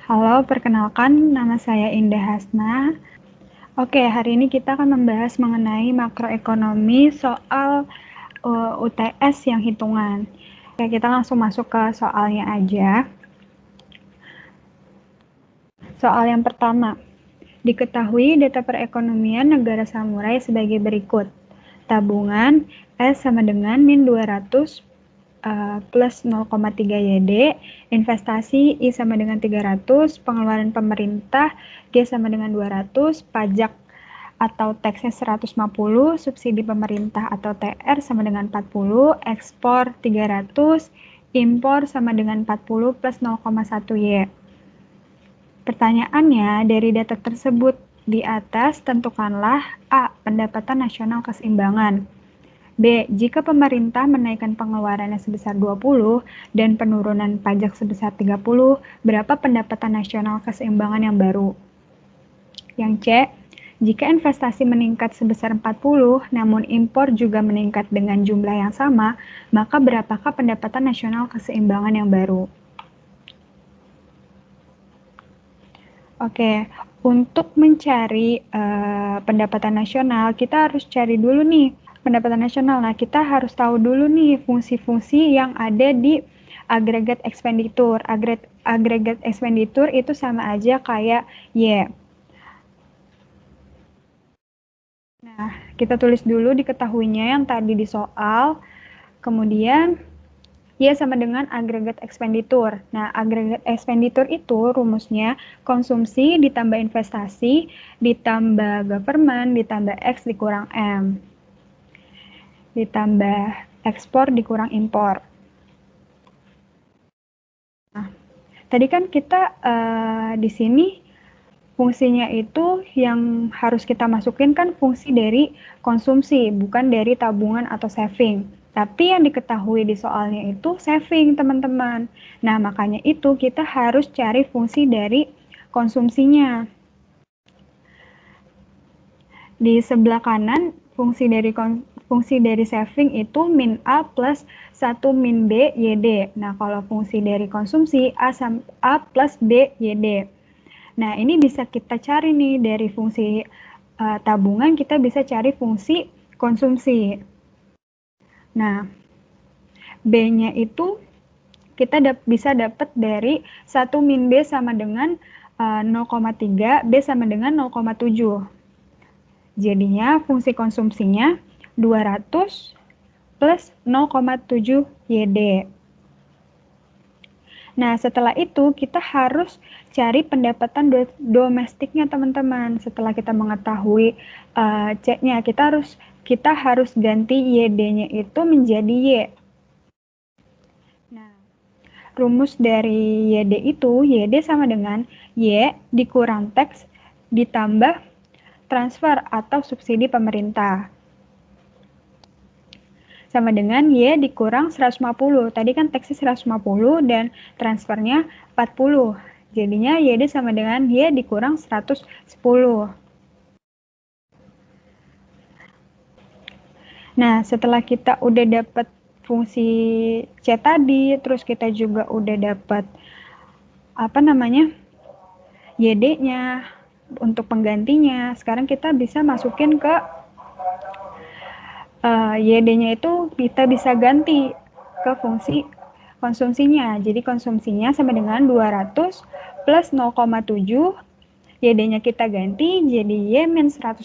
Halo, perkenalkan nama saya Indah Hasna. Oke, hari ini kita akan membahas mengenai makroekonomi soal UTS yang hitungan. Oke, kita langsung masuk ke soalnya aja. Soal yang pertama, diketahui data perekonomian negara samurai sebagai berikut. Tabungan S sama dengan min 200 plus 0,3 YD, investasi I sama dengan 300, pengeluaran pemerintah G sama dengan 200, pajak atau taxnya 150, subsidi pemerintah atau TR sama dengan 40, ekspor 300, impor sama dengan 40 plus 0,1 Y. Pertanyaannya, dari data tersebut di atas tentukanlah A. Pendapatan nasional keseimbangan, B. Jika pemerintah menaikkan pengeluarannya sebesar 20 dan penurunan pajak sebesar 30, berapa pendapatan nasional keseimbangan yang baru? Yang C. Jika investasi meningkat sebesar 40, namun impor juga meningkat dengan jumlah yang sama, maka berapakah pendapatan nasional keseimbangan yang baru? Oke, untuk mencari pendapatan nasional, kita harus cari dulu nih pendapatan nasional. Nah, kita harus tahu dulu nih fungsi-fungsi yang ada di agregat expenditure. Agregat expenditure itu sama aja kayak Y. Nah, kita tulis dulu diketahuinya yang tadi di soal. Kemudian Y sama dengan agregat expenditure. Nah, agregat expenditure itu rumusnya konsumsi ditambah investasi ditambah government ditambah X dikurang M. Ditambah ekspor dikurang impor. Nah, tadi kan kita di sini fungsinya itu yang harus kita masukin kan fungsi dari konsumsi, bukan dari tabungan atau saving. Tapi yang diketahui di soalnya itu saving, teman-teman. Nah, makanya itu kita harus cari fungsi dari konsumsinya. Di sebelah kanan, fungsi dari saving itu min A plus 1 min B YD. Nah, kalau fungsi dari konsumsi A plus B YD. Nah, ini bisa kita cari nih dari fungsi tabungan, kita bisa cari fungsi konsumsi. Nah, B-nya itu kita bisa dapat dari 1 min B sama dengan 0,3, B sama dengan 0,7. Jadinya fungsi konsumsinya 200 plus 0,7 YD. Nah, setelah itu kita harus cari pendapatan domestiknya, teman-teman. Setelah kita mengetahui C-nya, kita harus ganti YD-nya itu menjadi Y. Nah, rumus dari YD itu, YD sama dengan Y dikurang tax ditambah transfer atau subsidi pemerintah. Sama dengan Y dikurang 150. Tadi kan taxnya 150 dan transfernya 40. Jadinya YD sama dengan Y dikurang 110. Nah, setelah kita udah dapat fungsi C tadi, terus kita juga udah dapat YD-nya untuk penggantinya. Sekarang kita bisa masukin ke YD-nya itu kita bisa ganti ke fungsi konsumsinya. Jadi konsumsinya sama dengan 200 plus 0,7, YD-nya kita ganti jadi Y min 110,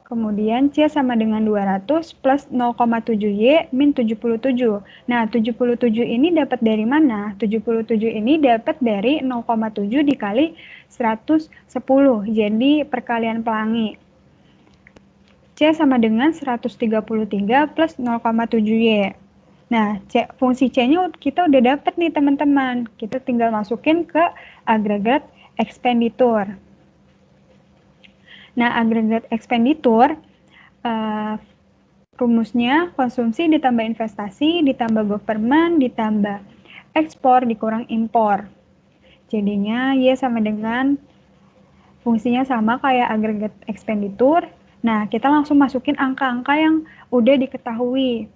kemudian C sama dengan 200 plus 0,7 Y min 77. Nah, 77 ini dapat dari mana? 77 ini dapat dari 0,7 dikali 110, jadi perkalian pelangi. C sama dengan 133 plus 0,7 Y. Nah, fungsi C-nya kita udah dapat nih, teman-teman. Kita tinggal masukin ke agregat expenditure. Nah, agregat expenditure rumusnya konsumsi ditambah investasi ditambah government ditambah ekspor dikurang impor. Jadinya Y sama dengan fungsinya sama kayak agregat expenditure. Nah, kita langsung masukin angka-angka yang udah diketahui.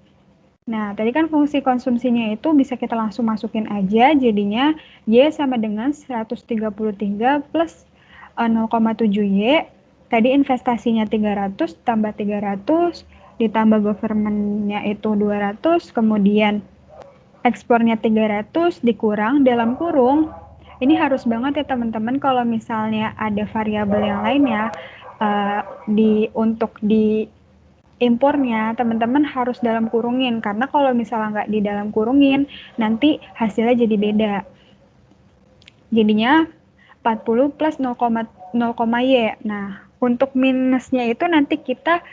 Nah, tadi kan fungsi konsumsinya itu bisa kita langsung masukin aja, jadinya Y sama dengan 133 plus 0,7Y. Tadi investasinya 300 tambah 300, ditambah government-nya itu 200, kemudian ekspornya 300 dikurang dalam kurung. Ini harus banget ya teman-teman kalau misalnya ada variabel yang lain ya, untuk di impornya teman-teman harus dalam kurungin, karena kalau misalnya nggak di dalam kurungin nanti hasilnya jadi beda. Jadinya 40 plus 0,Y. Nah, untuk minusnya itu nanti kita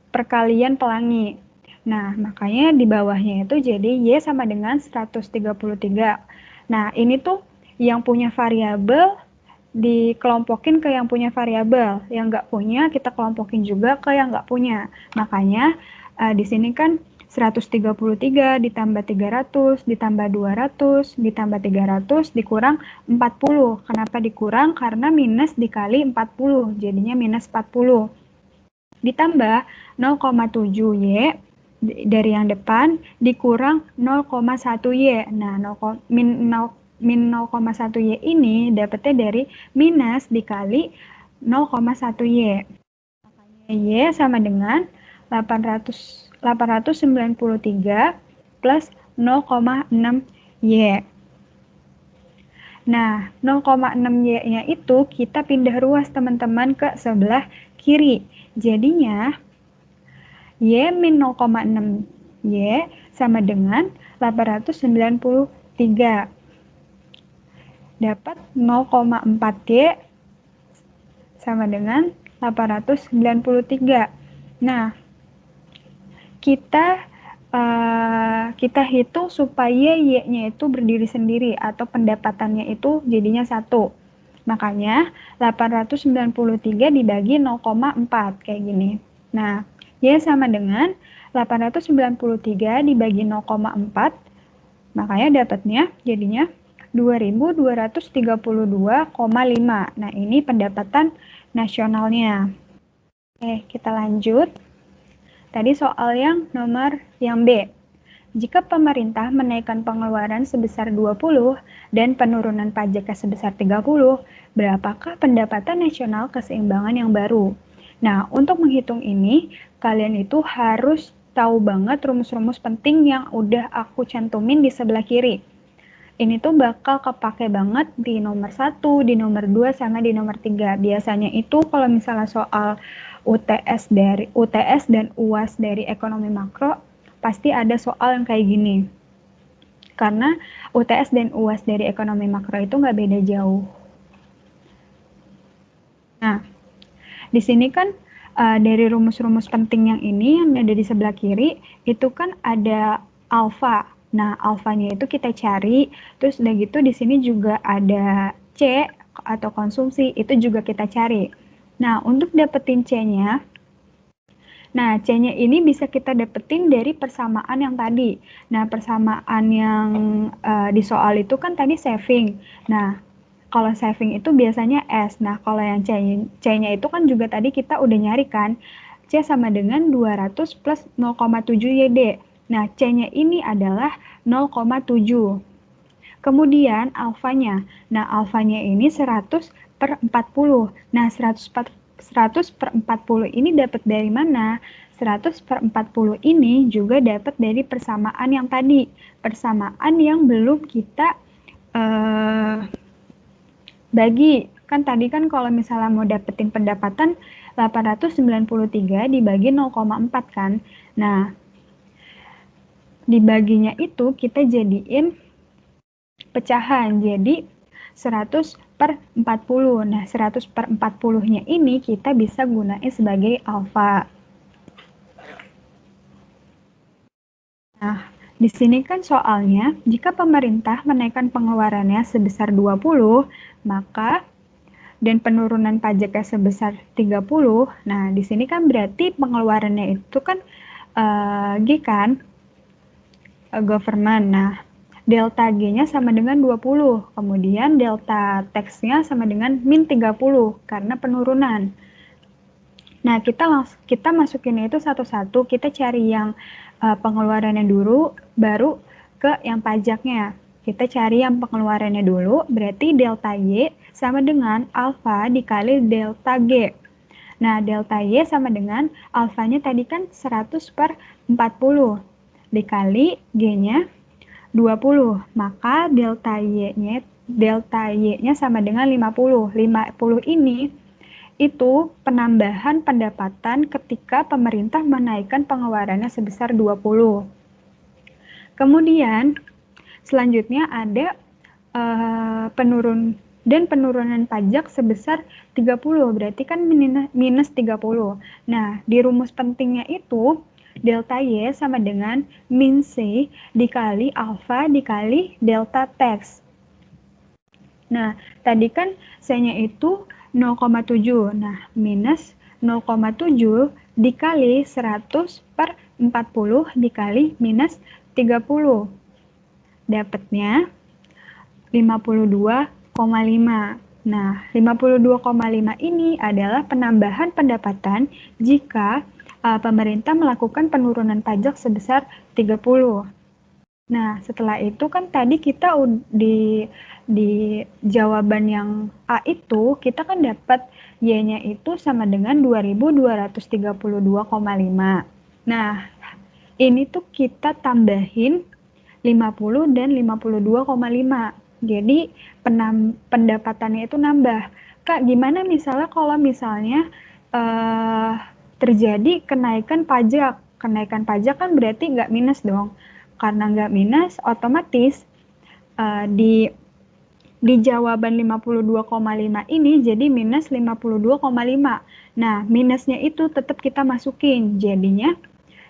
perkalian pelangi. Nah, makanya di bawahnya itu jadi Y sama dengan 133. Nah, ini tuh yang punya variabel dikelompokin ke yang punya variabel, yang nggak punya kita kelompokin juga ke yang nggak punya. Makanya di sini kan 133 ditambah 300 ditambah 200 ditambah 300 dikurang 40. Kenapa dikurang? Karena minus dikali 40, jadinya minus 40. Ditambah 0,7Y dari yang depan dikurang 0,1Y. Nah, min 0,1Y ini dapetnya dari minus dikali 0,1Y. Makanya Y sama dengan 893 plus 0,6Y. Nah, 0,6Y-nya itu kita pindah ruas teman-teman ke sebelah kiri. Jadinya Y min 0,6Y sama dengan 893. Dapat 0,4Y sama dengan 893. Nah, kita hitung supaya Y-nya itu berdiri sendiri atau pendapatannya itu jadinya 1. Makanya 893 dibagi 0,4 kayak gini. Nah, Y sama dengan 893 dibagi 0,4. Makanya dapatnya jadinya 2232,5. Nah, ini pendapatan nasionalnya. Oke, kita lanjut. Tadi soal yang nomor yang B. Jika pemerintah menaikkan pengeluaran sebesar 20 dan penurunan pajaknya sebesar 30, berapakah pendapatan nasional keseimbangan yang baru? Nah, untuk menghitung ini, kalian itu harus tahu banget rumus-rumus penting yang udah aku cantumin di sebelah kiri. Ini tuh bakal kepake banget di nomor 1, di nomor 2, sama di nomor 3. Biasanya itu kalau misalnya soal UTS dan UAS dari ekonomi makro, pasti ada soal yang kayak gini. Karena UTS dan UAS dari ekonomi makro itu nggak beda jauh. Nah, di sini kan dari rumus-rumus penting yang ini yang ada di sebelah kiri, itu kan ada alfa. Nah, alfanya itu kita cari, terus udah gitu di sini juga ada C atau konsumsi, itu juga kita cari. Nah, untuk dapetin C-nya, nah C-nya ini bisa kita dapetin dari persamaan yang tadi. Nah, persamaan yang di soal itu kan tadi saving. Nah, kalau saving itu biasanya S. Nah, kalau yang C-nya itu kan juga tadi kita udah nyari kan. C sama dengan 200 plus 0,7 YD. Nah, C-nya ini adalah 0,7. Kemudian alfanya. Nah, alfanya ini 100 per 40. Nah, 100 per 40 ini dapat dari mana? 100 per 40 ini juga dapat dari persamaan yang tadi. Persamaan yang belum kita bagi. Kan tadi kan kalau misalnya mau dapetin pendapatan 893 dibagi 0,4 kan. Nah, dibaginya itu kita jadiin pecahan. Jadi 100 per 40. Nah, 100 per 40-nya ini kita bisa gunain sebagai alfa. Nah, di sini kan soalnya, jika pemerintah menaikkan pengeluarannya sebesar 20, maka dan penurunan pajaknya sebesar 30. Nah, di sini kan berarti pengeluarannya itu kan G kan, government. Nah, delta G-nya sama dengan 20. Kemudian delta tax-nya sama dengan min 30 karena penurunan. Nah, kita masukin itu satu-satu, kita cari yang pengeluarannya dulu, baru ke yang pajaknya. Kita cari yang pengeluarannya dulu, berarti delta Y sama dengan alfa dikali delta G. Nah, delta Y sama dengan alfanya tadi kan 100 per 40 dikali G-nya 20. Maka delta Y-nya sama dengan 50. 50 ini itu penambahan pendapatan ketika pemerintah menaikkan pengeluarannya sebesar 20. Kemudian selanjutnya ada penurunan pajak sebesar 30, berarti kan minus 30. Nah, di rumus pentingnya itu delta Y sama dengan min C dikali alfa dikali delta tax. Nah, tadi kan C-nya itu 0,7. Nah, minus 0,7 dikali 100 per 40 dikali minus 30. Dapatnya 52,5. Nah, 52,5 ini adalah penambahan pendapatan jika pemerintah melakukan penurunan pajak sebesar 30. Nah, setelah itu kan tadi kita di jawaban yang A itu, kita kan dapat Y-nya itu sama dengan 2232,5. Nah, ini tuh kita tambahin 50 dan 52,5. Jadi pendapatannya itu nambah. Kak, gimana misalnya kalau misalnya terjadi kenaikan pajak? Kenaikan pajak kan berarti nggak minus dong. Karena nggak minus, otomatis di jawaban 52,5 ini jadi minus 52,5. Nah, minusnya itu tetap kita masukin, jadinya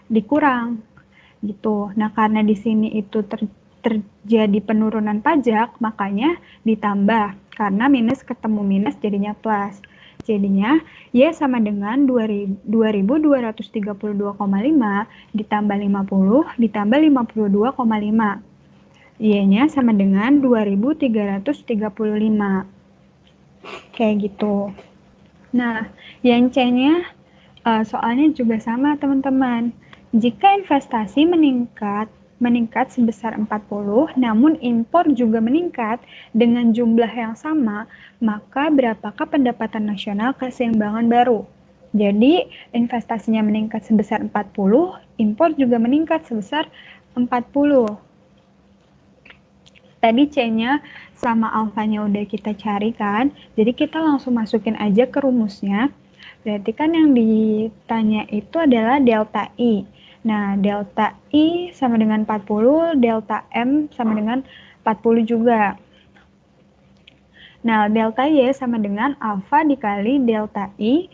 dikurang gitu. Nah, karena di sini itu terjadi penurunan pajak, makanya ditambah. Karena minus ketemu minus jadinya plus. Jadinya Y sama dengan 2232,5 ditambah 50 ditambah 52,5. Y-nya sama dengan 2335. Kayak gitu. Nah, yang C-nya soalnya juga sama teman-teman. Jika investasi meningkat sebesar 40, namun impor juga meningkat dengan jumlah yang sama, maka berapakah pendapatan nasional keseimbangan baru? Jadi, investasinya meningkat sebesar 40, impor juga meningkat sebesar 40. Tadi C-nya sama alfanya udah kita cari kan, jadi kita langsung masukin aja ke rumusnya. Berarti kan yang ditanya itu adalah delta I. Nah, delta I sama dengan 40, delta M sama dengan 40 juga. Nah, delta Y sama dengan alfa dikali delta I.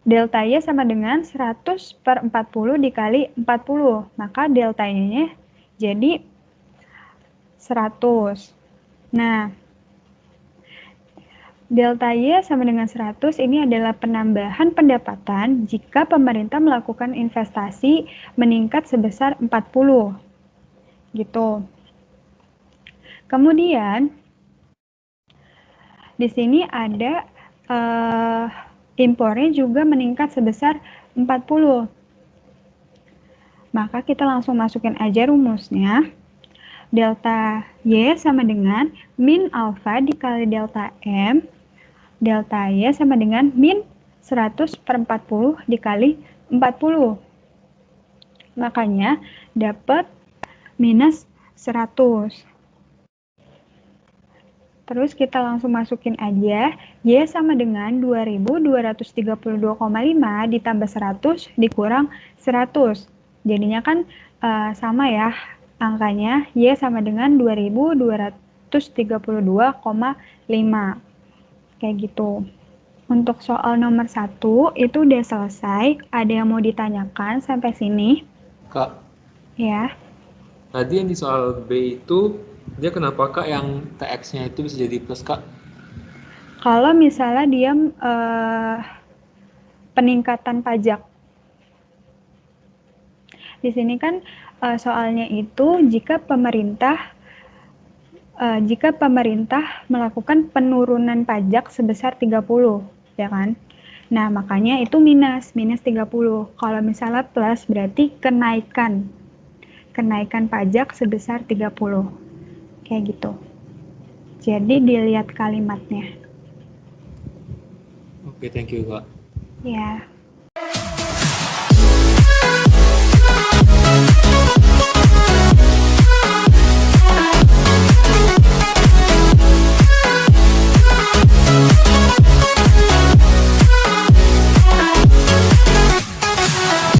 Delta Y sama dengan 100 per 40 dikali 40. Maka delta Y-nya jadi 100. Nah, delta Y sama dengan 100 ini adalah penambahan pendapatan jika pemerintah melakukan investasi meningkat sebesar 40. Gitu. Kemudian, di sini ada impornya juga meningkat sebesar 40. Maka kita langsung masukin aja rumusnya. Delta Y sama dengan min alfa dikali delta M. Delta Y sama dengan min 100 per 40 dikali 40. Makanya dapat minus 100. Terus kita langsung masukin aja, Y sama dengan 2232,5 ditambah 100 dikurang 100. Jadinya kan sama ya angkanya, Y sama dengan 2232,5. Kayak gitu. Untuk soal nomor 1 itu udah selesai. Ada yang mau ditanyakan sampai sini? Kak, Ya. tadi yang di soal B itu, dia kenapa Kak yang TX-nya itu bisa jadi plus Kak? Kalau misalnya dia peningkatan pajak. Di sini kan soalnya itu jika pemerintah melakukan penurunan pajak sebesar 30, ya kan? Nah, makanya itu minus 30. Kalau misalnya plus berarti kenaikan pajak sebesar 30. Kayak gitu. Jadi dilihat kalimatnya. Oke, thank you, Kak. Ya.